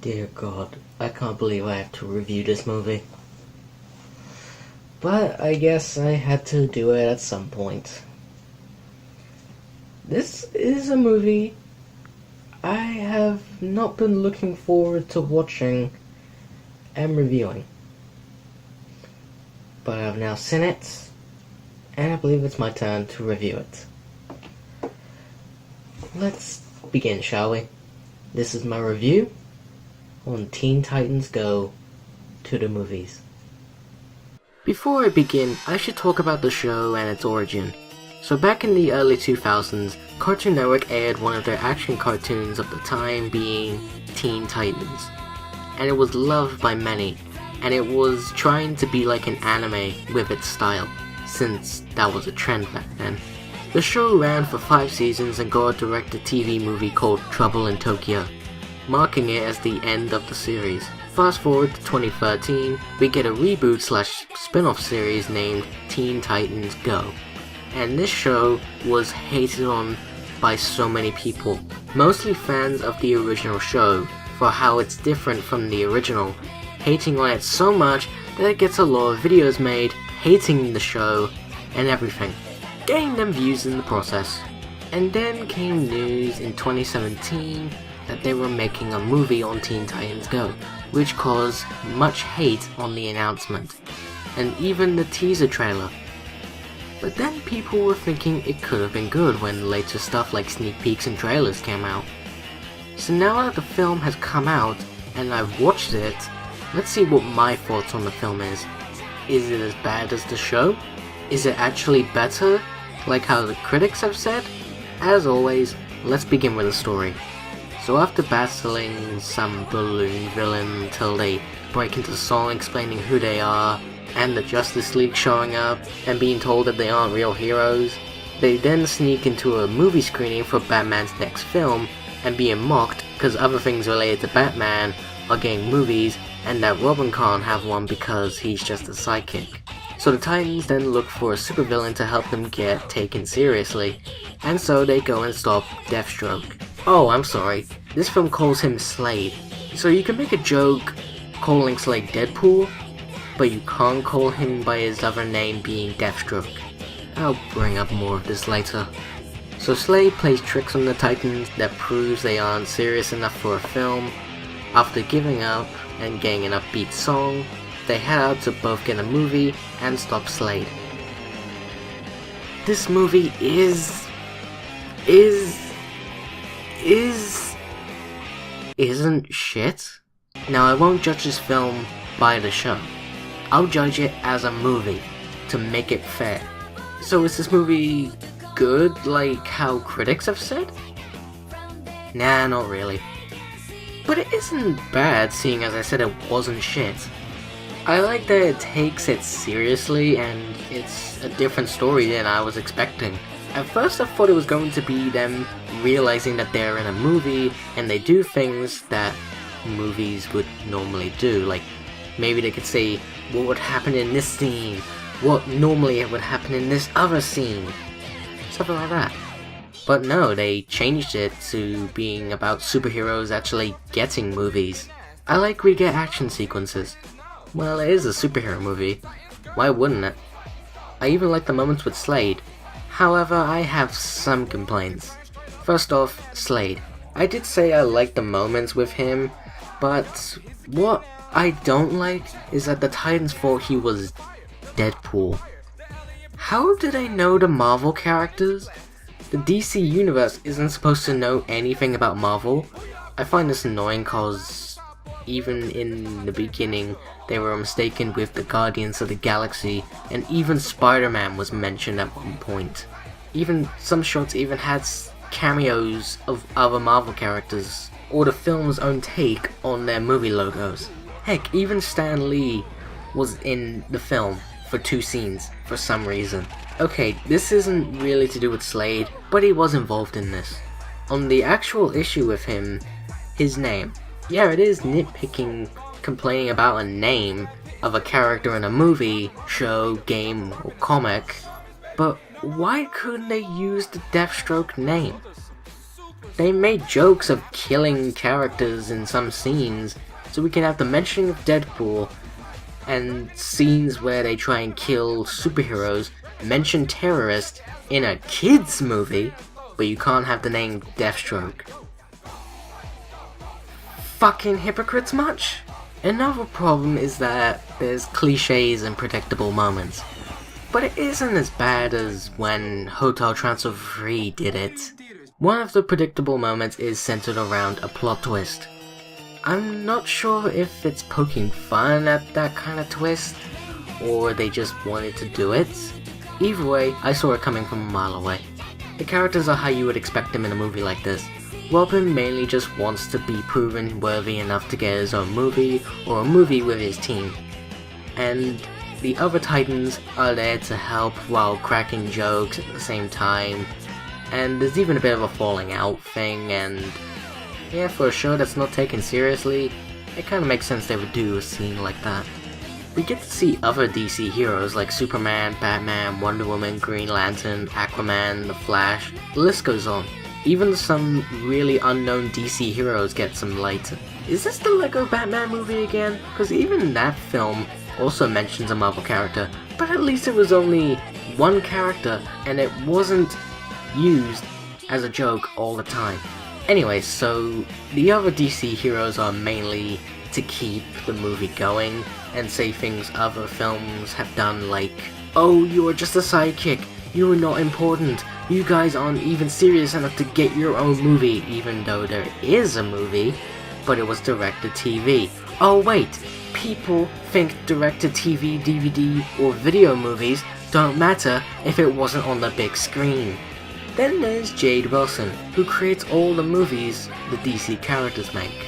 Dear God, I can't believe I have to review this movie. But I guess I had to do it at some point. This is a movie I have not been looking forward to watching and reviewing. But I've now seen it, and I believe it's my turn to review it. Let's begin, shall we? This is my review on Teen Titans Go to the movies. Before I begin, I should talk about the show and its origin. So back in the early 2000s, Cartoon Network aired one of their action cartoons of the time, being Teen Titans. And it was loved by many, and it was trying to be like an anime with its style, since that was a trend back then. The show ran for 5 seasons and got a direct-to-TV movie called Trouble in Tokyo, marking it as the end of the series. Fast forward to 2013, we get a reboot/spin-off series named Teen Titans Go. And this show was hated on by so many people, mostly fans of the original show, for how it's different from the original, hating on it so much that it gets a lot of videos made, hating the show, and everything, getting them views in the process. And then came news in 2017 that they were making a movie on Teen Titans Go, which caused much hate on the announcement, and even the teaser trailer. But then people were thinking it could have been good when later stuff like sneak peeks and trailers came out. So now that the film has come out and I've watched it, let's see what my thoughts on the film is. Is it as bad as the show? Is it actually better, like how the critics have said? As always, let's begin with the story. So after battling some balloon villain until they break into song explaining who they are, and the Justice League showing up and being told that they aren't real heroes, they then sneak into a movie screening for Batman's next film and being mocked because other things related to Batman are getting movies and that Robin can't have one because he's just a sidekick. So the Titans then look for a supervillain to help them get taken seriously, and so they go and stop Deathstroke. Oh, I'm sorry, this film calls him Slade. So you can make a joke calling Slade Deadpool, but you can't call him by his other name being Deathstroke. I'll bring up more of this later. So Slade plays tricks on the Titans that proves they aren't serious enough for a film. After giving up and getting an upbeat song, they head out to both get a movie and stop Slade. This movie isn't shit. Now I won't judge this film by the show. I'll judge it as a movie, to make it fair. So is this movie good like how critics have said? Nah, not really. But it isn't bad, seeing as I said it wasn't shit. I like that it takes it seriously and it's a different story than I was expecting. At first I thought it was going to be them realizing that they're in a movie and they do things that movies would normally do, like maybe they could say what would happen in this scene, what normally would happen in this other scene, something like that. But no, they changed it to being about superheroes actually getting movies. I like we get action sequences. Well, it is a superhero movie, why wouldn't it? I even like the moments with Slade. However, I have some complaints. First off, Slade. I did say I liked the moments with him, but what I don't like is that the Titans thought he was Deadpool. How do they know the Marvel characters? The DC universe isn't supposed to know anything about Marvel. I find this annoying cause even in the beginning they were mistaken with the Guardians of the Galaxy, and even Spider-Man was mentioned at one point. Even some shots even had cameos of other Marvel characters, or the film's own take on their movie logos. Heck, even Stan Lee was in the film for 2 scenes for some reason. Okay, this isn't really to do with Slade, but he was involved in this. On the actual issue with him, his name. Yeah, it is nitpicking, complaining about a name of a character in a movie, show, game, or comic, but why couldn't they use the Deathstroke name? They made jokes of killing characters in some scenes, so we can have the mentioning of Deadpool, and scenes where they try and kill superheroes, mention terrorists in a kids movie, but you can't have the name Deathstroke. Fucking hypocrites much? Another problem is that there's cliches and predictable moments, but it isn't as bad as when Hotel Transfer 3 did it. One of the predictable moments is centered around a plot twist. I'm not sure if it's poking fun at that kind of twist, or they just wanted to do it. Either way, I saw it coming from a mile away. The characters are how you would expect them in a movie like this. Robin mainly just wants to be proven worthy enough to get his own movie, or a movie with his team. And the other Titans are there to help while cracking jokes at the same time. And there's even a bit of a falling out thing, and yeah, for a show that's not taken seriously, it kinda makes sense they would do a scene like that. We get to see other DC heroes like Superman, Batman, Wonder Woman, Green Lantern, Aquaman, The Flash, the list goes on. Even some really unknown DC heroes get some light. Is this the Lego Batman movie again? Because even that film also mentions a Marvel character, but at least it was only one character and it wasn't used as a joke all the time. Anyway, so the other DC heroes are mainly to keep the movie going and say things other films have done, like, "Oh, you are just a sidekick, you are not important, you guys aren't even serious enough to get your own movie," even though there is a movie, but it was direct-to-TV. Oh wait, people think direct-to-TV, DVD, or video movies don't matter if it wasn't on the big screen. Then there's Jade Wilson, who creates all the movies the DC characters make,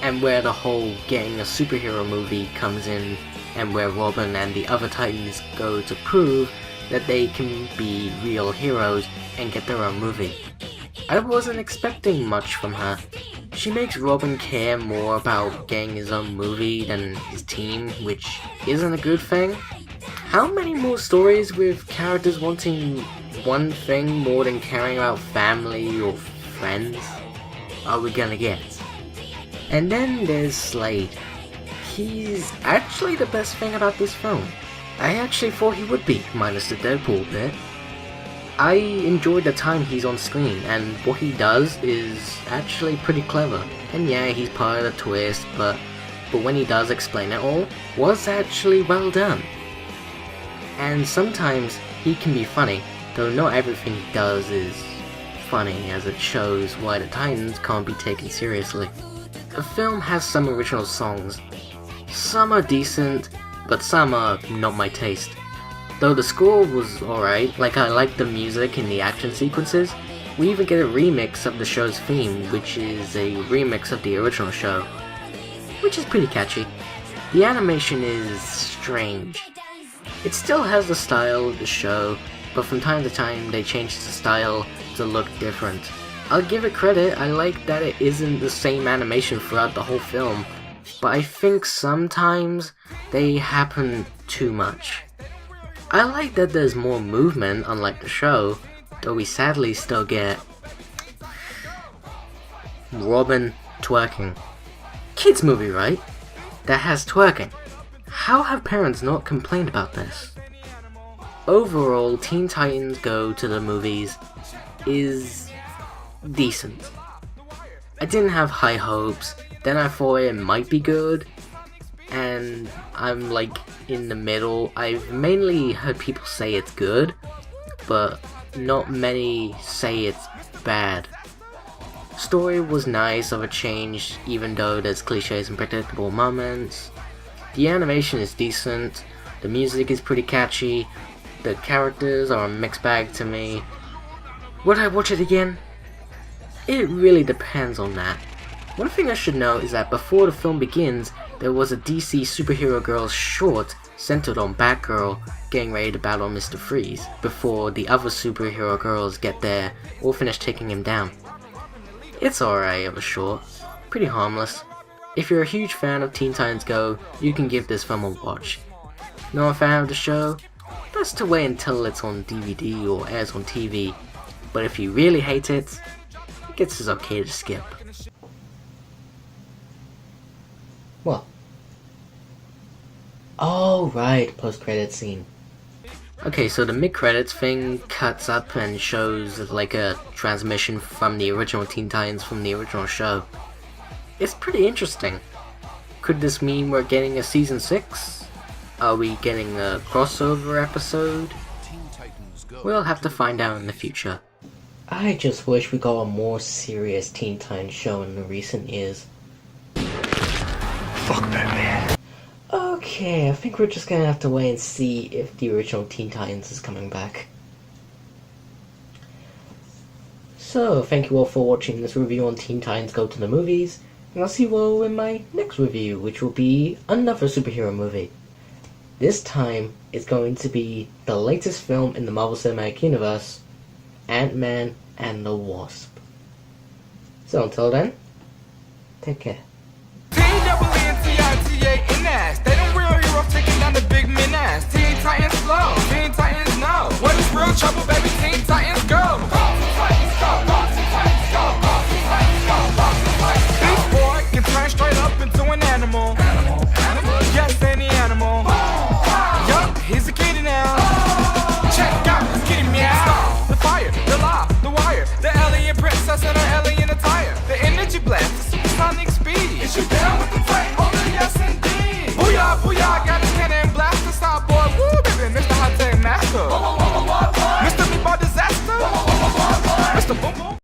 and where the whole getting a superhero movie comes in, and where Robin and the other Titans go to prove that they can be real heroes and get their own movie. I wasn't expecting much from her. She makes Robin care more about getting his own movie than his team, which isn't a good thing. How many more stories with characters wanting one thing more than caring about family or friends are we gonna get? And then there's Slade. He's actually the best thing about this film. I actually thought he would be, minus the Deadpool bit. I enjoyed the time he's on screen, and what he does is actually pretty clever. And yeah, he's part of the twist, but when he does explain it all, was actually well done. And sometimes he can be funny, though not everything he does is funny, as it shows why the Titans can't be taken seriously. The film has some original songs. Some are decent, but some are not my taste. Though the score was alright, like I like the music in the action sequences. We even get a remix of the show's theme, which is a remix of the original show, which is pretty catchy. The animation is strange. It still has the style of the show, but from time to time they change the style to look different. I'll give it credit, I like that it isn't the same animation throughout the whole film, but I think sometimes they happen too much. I like that there's more movement, unlike the show, though we sadly still get Robin twerking. Kids movie, right? That has twerking. How have parents not complained about this? Overall, Teen Titans Go to the Movies is decent. I didn't have high hopes, then I thought it might be good, and I'm like in the middle. I've mainly heard people say it's good, but not many say it's bad. Story was nice of a change, even though there's cliches and predictable moments. The animation is decent, the music is pretty catchy, the characters are a mixed bag to me. Would I watch it again? It really depends on that. One thing I should know is that before the film begins, there was a DC Superhero Girls short centered on Batgirl getting ready to battle Mr. Freeze, before the other superhero girls get there or finish taking him down. It's alright of a short, pretty harmless. If you're a huge fan of Teen Titans Go, you can give this film a watch. Not a fan of the show? Best to wait until it's on DVD or airs on TV, but if you really hate it, guess it's okay to skip. What? Oh, right, post-credit scene. Okay, so the mid-credits thing cuts up and shows like a transmission from the original Teen Titans from the original show. It's pretty interesting. Could this mean we're getting a season 6? Are we getting a crossover episode? We'll have to find out in the future. I just wish we got a more serious Teen Titans show in the recent years. Fuck Batman. Okay, I think we're just gonna have to wait and see if the original Teen Titans is coming back. So, thank you all for watching this review on Teen Titans Go to the Movies, and I'll see you all in my next review, which will be another superhero movie. This time, it's going to be the latest film in the Marvel Cinematic Universe, Ant-Man and the Wasp. So until then, take care. T-double-N-T-I-T-A-N-S. They them real heroes taking down the big menace. Teen Titans slow, Teen Titans know. What is real trouble, baby? Teen Titans go. Teen Titans go, Teen Titans go, Teen Titans go, Teen Titans go. This boy can turn straight up into